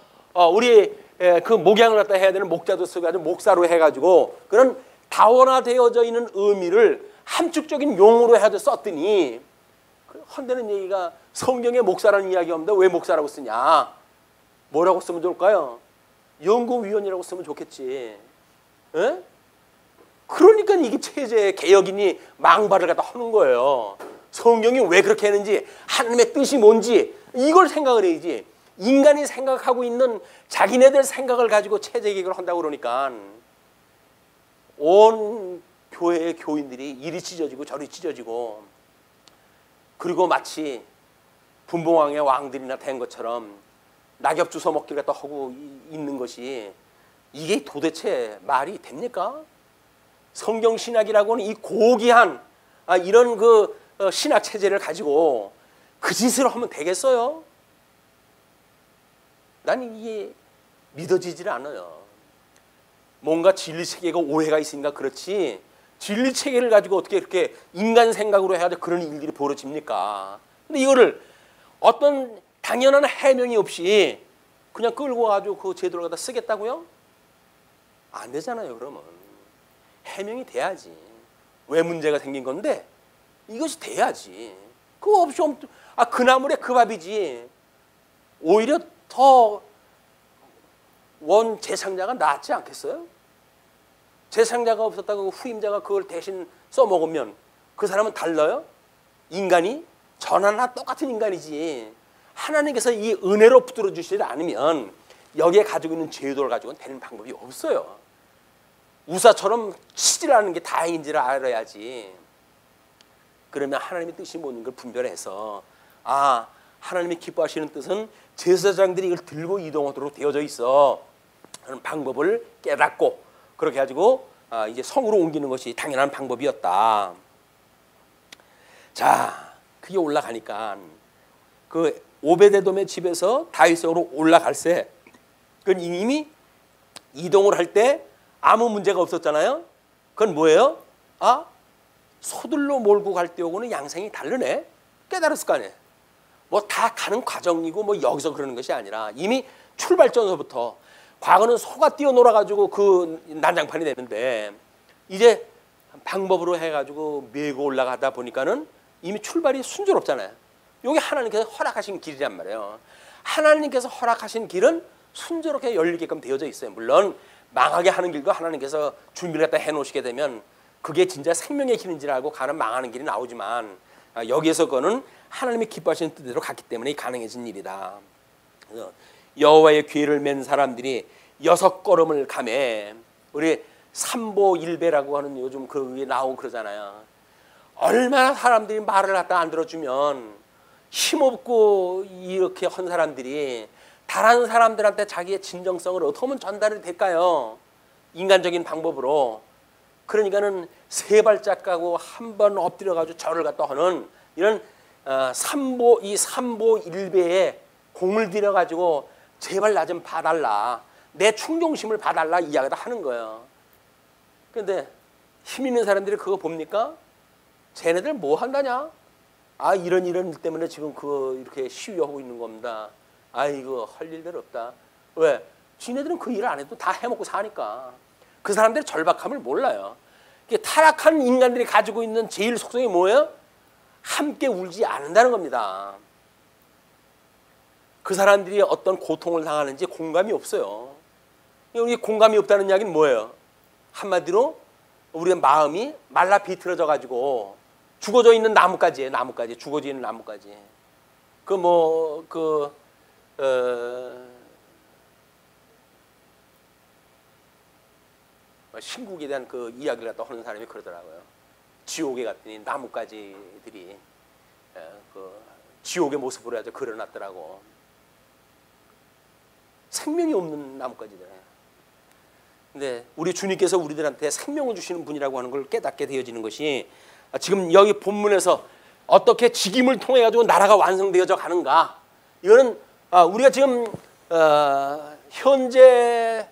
A: 우리 그 목양을 갖다 해야 되는 목자도 쓰고 아주 목사로 해가지고 그런 다원화되어져 있는 의미를 함축적인 용어로 해도 썼더니, 헌되는 얘기가 성경에 목사라는 이야기가 없는데 왜 목사라고 쓰냐? 뭐라고 쓰면 좋을까요? 연구위원이라고 쓰면 좋겠지. 에? 그러니까 이게 체제 개혁인이 망발을 갖다 하는 거예요. 성경이 왜 그렇게 했는지, 하나님의 뜻이 뭔지 이걸 생각을 해야지. 인간이 생각하고 있는 자기네들 생각을 가지고 체제 개혁을 한다고 그러니까 온 교회의 교인들이 이리 찢어지고 저리 찢어지고, 그리고 마치 분봉왕의 왕들이나 된 것처럼 낙엽 주워 먹기를 갖다 하고 있는 것이, 이게 도대체 말이 됩니까? 성경 신학이라고는 이 고귀한 이런 그 신학 체제를 가지고 그 짓을 하면 되겠어요? 난 이게 믿어지질 않아요. 뭔가 진리 체계가 오해가 있으니까 그렇지, 진리 체계를 가지고 어떻게 이렇게 인간 생각으로 해야 돼 그런 일들이 벌어집니까? 근데 이거를 어떤 당연한 해명이 없이 그냥 끌고 가지고 그 제도를 갖다 쓰겠다고요? 안 되잖아요. 그러면 해명이 돼야지. 왜 문제가 생긴 건데 이것이 돼야지. 그거 없이 그 나물에 그 밥이지. 오히려 더 원 제상자가 낫지 않겠어요? 제상자가 없었다고 후임자가 그걸 대신 써먹으면 그 사람은 달라요? 인간이? 전하나 똑같은 인간이지. 하나님께서 이 은혜로 붙들어 주시지 않으면 여기에 가지고 있는 제도를 가지고는 되는 방법이 없어요. 우사처럼 치질하는 게 다행인지를 알아야지. 그러면 하나님의 뜻이 뭔 걸 분별해서, 하나님이 기뻐하시는 뜻은 제사장들이 이걸 들고 이동하도록 되어져 있어. 그런 방법을 깨닫고 그렇게 가지고 이제 성으로 옮기는 것이 당연한 방법이었다. 자, 그게 올라가니까 그 오베데돔의 집에서 다윗성으로 올라갈새, 그건 이미 이동을 할 때 아무 문제가 없었잖아요. 그건 뭐예요? 소들로 몰고 갈 때하고는 양상이 다르네. 깨달았을 거 아니에요. 뭐 다 가는 과정이고 뭐 여기서 그러는 것이 아니라 이미 출발전서부터, 과거는 소가 뛰어놀아가지고 그 난장판이 되는데 이제 방법으로 해가지고 메고 올라가다 보니까는 이미 출발이 순조롭잖아요. 여기 하나님께서 허락하신 길이란 말이에요. 하나님께서 허락하신 길은 순조롭게 열리게끔 되어져 있어요. 물론 망하게 하는 길도 하나님께서 준비를 갖다 해놓으시게 되면 그게 진짜 생명의 길인 줄 알고 가는 망하는 길이 나오지만, 여기에서 그거는 하나님이 기뻐하시는 뜻대로 갔기 때문에 가능해진 일이다. 그래서 여호와의 괴를 맨 사람들이 6걸음을 가매, 우리 삼보일배라고 하는 요즘 그게 나오고 그러잖아요. 얼마나 사람들이 말을 갖다 안 들어주면 힘없고 이렇게 한 사람들이 다른 사람들한테 자기의 진정성을 어떻게 하면 전달이 될까요? 인간적인 방법으로. 그러니까는 3발짝 가고 한 번 엎드려가지고 절을 갖다 하는 이런 이 삼보일배에 공을 들여가지고 제발 나 좀 봐달라, 내 충동심을 봐달라 이야기를 하는 거예요. 그런데 힘 있는 사람들이 그거 봅니까? 쟤네들 뭐 한다냐? 이런 일 때문에 지금 그거 이렇게 시위하고 있는 겁니다. 이거 할 일들 없다. 왜? 지네들은 그 일을 안 해도 다 해먹고 사니까. 그 사람들이 절박함을 몰라요. 타락한 인간들이 가지고 있는 제일 속성이 뭐예요? 함께 울지 않는다는 겁니다. 그 사람들이 어떤 고통을 당하는지 공감이 없어요. 우리 공감이 없다는 이야기는 뭐예요? 한마디로 우리의 마음이 말라 비틀어져 가지고 죽어져 있는 나뭇가지예요. 나뭇가지, 죽어져 있는 나뭇가지. 신국에 대한 그 이야기를 갖다 하는 사람이 그러더라고요. 지옥에 갔더니 나뭇가지들이 그 지옥의 모습으로 아주 그려놨더라고. 생명이 없는 나뭇가지들. 근데 우리 주님께서 우리들한테 생명을 주시는 분이라고 하는 걸 깨닫게 되어지는 것이 지금 여기 본문에서 어떻게 직임을 통해 가지고 나라가 완성되어져 가는가. 이거는 우리가 지금 현재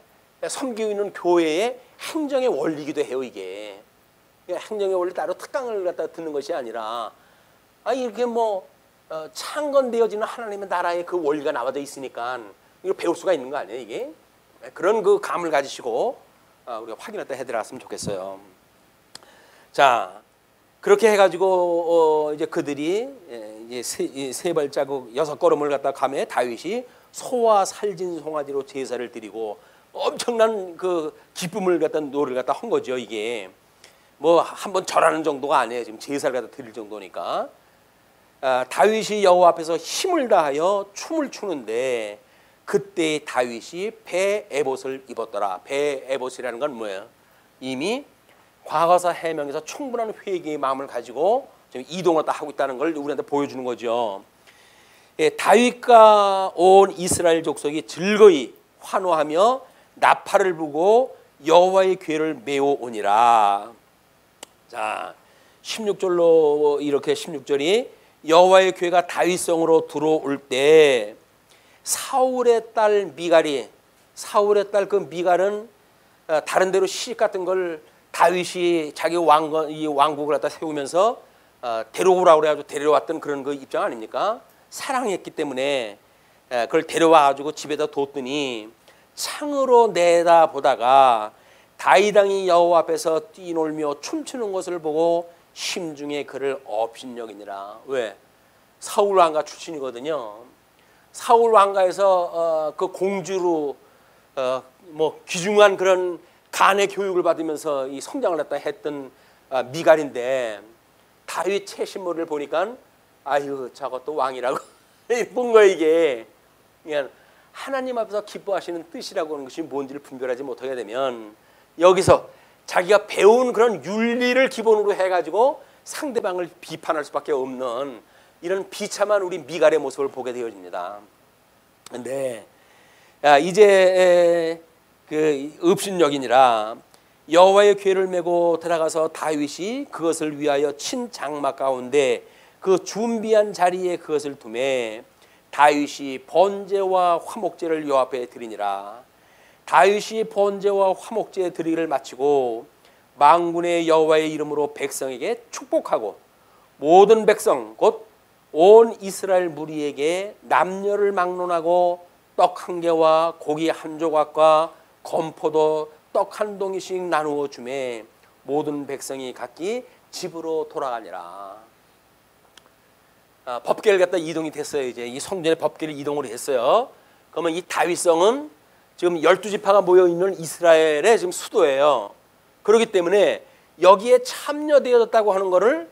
A: 섬기고 있는 교회의 행정의 원리이기도 해요. 이게 행정의 원리 따로 특강을 갖다 듣는 것이 아니라 이렇게 뭐 창건되어지는 하나님의 나라의 그 원리가 나와져 있으니까 이걸 배울 수가 있는 거 아니에요, 이게? 그런 그 감을 가지시고 우리가 확인했다 해드렸으면 좋겠어요. 자, 그렇게 해가지고 이제 그들이 이제 세 발자국 6걸음을 갖다 가매 다윗이 소와 살진 송아지로 제사를 드리고 엄청난 그 기쁨을 갖다 노를 갖다 한 거죠. 이게 뭐 한번 절하는 정도가 아니에요. 지금 제사를 갖다 드릴 정도니까. 다윗이 여호와 앞에서 힘을 다하여 춤을 추는데 그때 다윗이 배 에봇을 입었더라. 배 에봇이라는 건 뭐예요? 이미 과거사 해명에서 충분한 회개의 마음을 가지고 지금 이동을 다 하고 있다는 걸 우리한테 보여주는 거죠. 다윗과 온 이스라엘 족속이 즐거이 환호하며 나팔을 불고 여호와의 궤를 메워 오니라. 자, 16절로 이렇게 16절이 여호와의 궤가 다윗성으로 들어올 때 사울의 딸 미갈이, 사울의 딸 그 미갈은 다른 데로 시집 같은 걸 다윗이 자기 왕국을 갖다 세우면서 데려오라고 그래가지고 데려왔던 그런 그 입장 아닙니까? 사랑했기 때문에 그걸 데려와가지고 집에다 뒀더니 창으로 내다보다가 다윗 왕이 여호와 앞에서 뛰놀며 춤추는 것을 보고 심중에 그를 업신여기니라. 왜? 사울 왕가 출신이거든요. 사울 왕가에서 그 공주로 뭐 귀중한 그런 간의 교육을 받으면서 이 성장을 갖다 했던 미갈인데 다윗 채신물을 보니까 아유 저것도 왕이라고 본 거야 이게. 그러니까 하나님 앞에서 기뻐하시는 뜻이라고 하는 것이 뭔지를 분별하지 못하게 되면 여기서 자기가 배운 그런 윤리를 기본으로 해가지고 상대방을 비판할 수밖에 없는 이런 비참한 우리 미갈의 모습을 보게 되어집니다. 근데 이제 그 업신여기니라. 여호와의 궤를 메고 들어가서 다윗이 그것을 위하여 친 장막 가운데 그 준비한 자리에 그것을 두매 다윗이 번제와 화목제를 여호와 앞에 드리니라. 다윗이 번제와 화목제 드리기를 마치고 만군의 여호와의 이름으로 백성에게 축복하고 모든 백성 곧 온 이스라엘 무리에게 남녀를 막론하고 떡 한 개와 고기 한 조각과 건포도 떡 한 동이씩 나누어 주매 모든 백성이 각기 집으로 돌아가니라. 법궤를 갖다 이동이 됐어요. 이제 이 성전의 법궤를 이동을 했어요. 그러면 이 다윗성은 지금 12지파가 모여 있는 이스라엘의 지금 수도예요. 그렇기 때문에 여기에 참여되었다고 하는 것을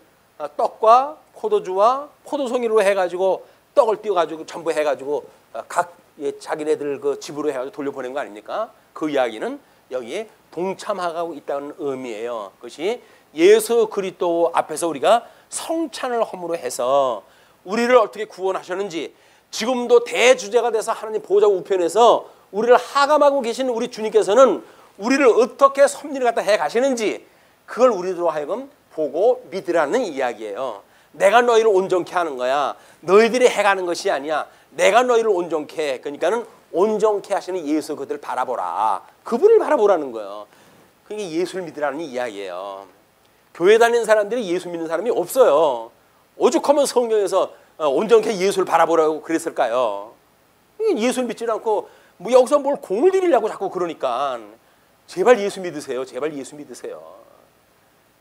A: 떡과 포도주와 포도송이로 해가지고 떡을 띄워가지고 전부 해가지고 각 자기네들 그 집으로 해가지고 돌려보낸 거 아닙니까? 그 이야기는 여기에 동참하고 있다는 의미예요. 그것이 예수 그리스도 앞에서 우리가 성찬을 허물어 해서 우리를 어떻게 구원하셨는지 지금도 대주제가 돼서 하나님 보좌 우편에서 우리를 하감하고 계신 우리 주님께서는 우리를 어떻게 섭리를 갖다 해 가시는지 그걸 우리로 하여금 보고 믿으라는 이야기예요. 내가 너희를 온전케 하는 거야. 너희들이 해가는 것이 아니야. 내가 너희를 온전케 해. 그러니까는 온전케 하시는 예수 그들을 바라보라. 그분을 바라보라는 거예요. 그게 예수를 믿으라는 이야기예요. 교회 다니는 사람들이 예수 믿는 사람이 없어요. 오죽하면 성경에서 온전케 예수를 바라보라고 그랬을까요? 예수를 믿지 않고 뭐 여기서 뭘 공을 들이려고 자꾸 그러니까 제발 예수 믿으세요. 제발 예수 믿으세요.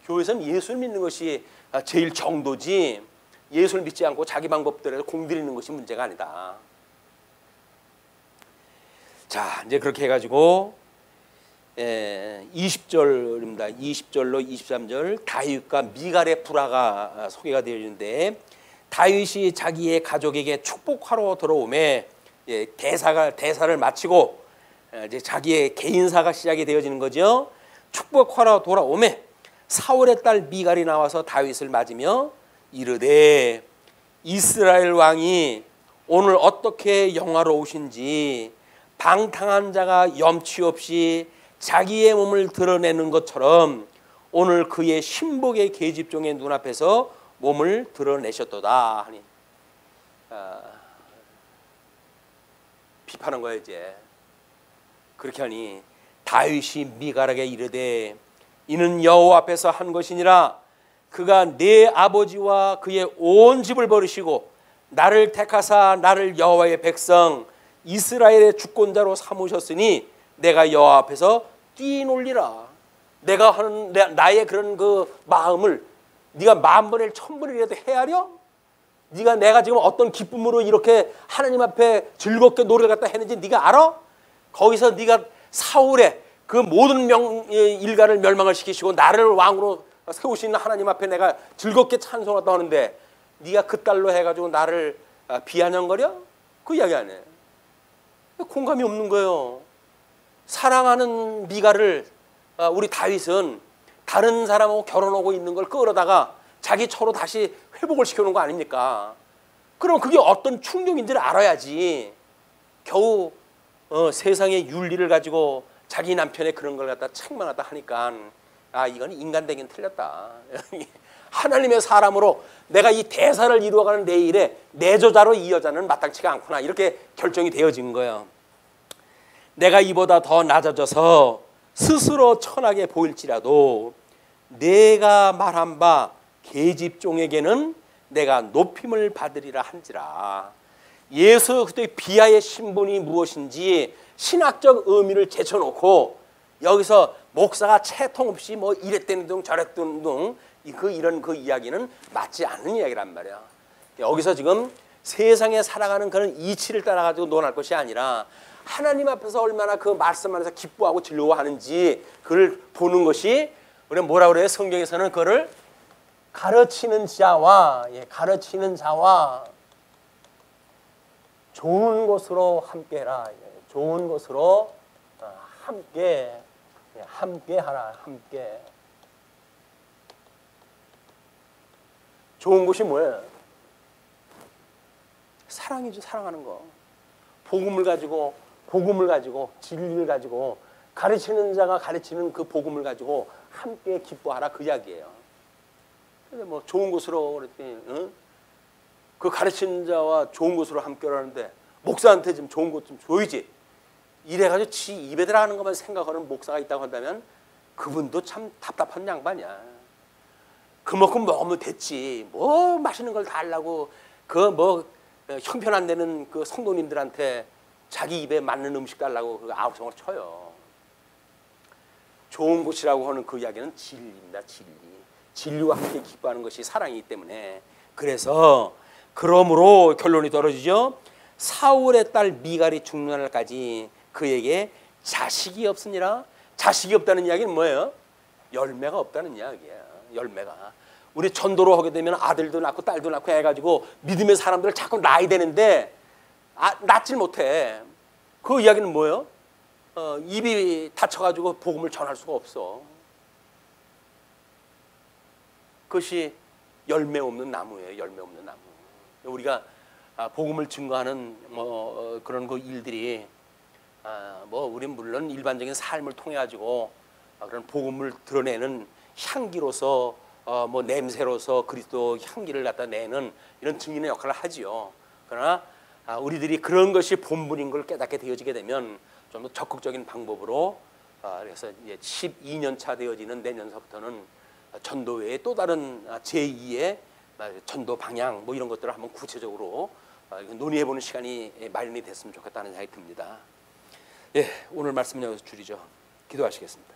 A: 교회에서는 예수를 믿는 것이 제일 정도지 예수를 믿지 않고 자기 방법대로 공들이는 것이 문제가 아니다. 자, 이제 그렇게 해가지고 20절입니다. 20절로 23절 다윗과 미갈의 불화가 소개가 되어지는데 다윗이 자기의 가족에게 축복하러 들어오매 대사를 마치고 이제 자기의 개인사가 시작이 되어지는 거죠. 축복하러 돌아오매 사울의 딸 미갈이 나와서 다윗을 맞으며 이르되 이스라엘 왕이 오늘 어떻게 영화로우신지 방탕한 자가 염치 없이 자기의 몸을 드러내는 것처럼 오늘 그의 신복의 계집종의 눈앞에서 몸을 드러내셨도다 하니 비판한 거예요. 이제 그렇게 하니 다윗이 미갈에게 이르되 이는 여호와 앞에서 한 것이니라. 그가 내 아버지와 그의 온 집을 버리시고 나를 택하사 나를 여호와의 백성 이스라엘의 주권자로 삼으셨으니 내가 여호와 앞에서 뛰놀리라. 내가 하는 나의 그런 그 마음을 네가 만분의 1000분이라도 헤아려? 네가 내가 지금 어떤 기쁨으로 이렇게 하나님 앞에 즐겁게 노래를 갖다 했는지 네가 알아? 거기서 네가 사울의 그 모든 일가를 멸망을 시키시고 나를 왕으로 세우시는 하나님 앞에 내가 즐겁게 찬송하다 하는데 네가 그 딸로 해가지고 나를 비아냥거려? 그 이야기 안 해. 공감이 없는 거예요. 사랑하는 미갈을 우리 다윗은 다른 사람하고 결혼하고 있는 걸 끌어다가 자기 처로 다시 회복을 시켜놓은 거 아닙니까? 그럼 그게 어떤 충격인지를 알아야지. 겨우 세상의 윤리를 가지고 자기 남편의 그런 걸 갖다 책망하다 하니까 이건 인간되긴 틀렸다. 하나님의 사람으로 내가 이 대사를 이루어가는 내 일에 내 저자로 이 여자는 마땅치가 않구나 이렇게 결정이 되어진 거예요. 내가 이보다 더 낮아져서 스스로 천하게 보일지라도 내가 말한 바 계집종에게는 내가 높임을 받으리라 한지라. 예수 그리스도의 비하의 신분이 무엇인지 신학적 의미를 제쳐놓고 여기서 목사가 채통 없이 뭐 이랬던 둥 저랬던 둥 이런 그 이야기는 맞지 않는 이야기란 말이야. 여기서 지금 세상에 살아가는 그런 이치를 따라가지고 논할 것이 아니라 하나님 앞에서 얼마나 그 말씀 안에서 기뻐하고 즐거워하는지 그걸 보는 것이 우리 뭐라 그래요? 성경에서는 그거를 가르치는 자와 좋은 것으로 함께해라. 좋은 것으로 함께하라. 함께. 좋은 것이 뭐예요? 사랑이죠. 사랑하는 거. 복음을 가지고 진리를 가지고 가르치는 자가 가르치는 그 복음을 가지고 함께 기뻐하라 그 이야기예요. 근데 뭐 좋은 곳으로 그랬더니 그 가르치는 자와 좋은 곳으로 함께하는데 목사한테 좀 좋은 곳 좀 줘야지. 이래가지고 지 입에 들어가는 것만 생각하는 목사가 있다고 한다면 그분도 참 답답한 양반이야. 그만큼 먹으면 됐지. 뭐 맛있는 걸 달라고 그 뭐 형편 안 되는 그 성도님들한테 자기 입에 맞는 음식 달라고 그 아우성을 쳐요. 좋은 곳이라고 하는 그 이야기는 진리입니다. 진리. 진리와 함께 기뻐하는 것이 사랑이기 때문에. 그래서 그러므로 결론이 떨어지죠. 사울의 딸 미갈이 죽는 날까지 그에게 자식이 없으니라. 자식이 없다는 이야기는 뭐예요? 열매가 없다는 이야기야. 열매가. 우리 전도로 하게 되면 아들도 낳고 딸도 낳고 해가지고 믿음의 사람들을 자꾸 낳아야 되는데 낳질 못해. 그 이야기는 뭐예요? 입이 닫혀가지고 복음을 전할 수가 없어. 그것이 열매 없는 나무예요. 열매 없는 나무. 우리가 복음을 증거하는 그런 그 일들이 우리 물론 일반적인 삶을 통해 가지고 그런 복음을 드러내는 향기로서 냄새로서 그리스도 향기를 갖다 내는 이런 증인의 역할을 하지요. 그러나 우리들이 그런 것이 본분인 걸 깨닫게 되어지게 되면 좀 더 적극적인 방법으로 그래서 이제 12년 차 되어지는 내년서부터는 전도 외에 또 다른 제2의 전도 방향 이런 것들을 한번 구체적으로 논의해보는 시간이 마련이 됐으면 좋겠다는 생각이 듭니다. 예, 오늘 말씀은 여기서 줄이죠. 기도하시겠습니다.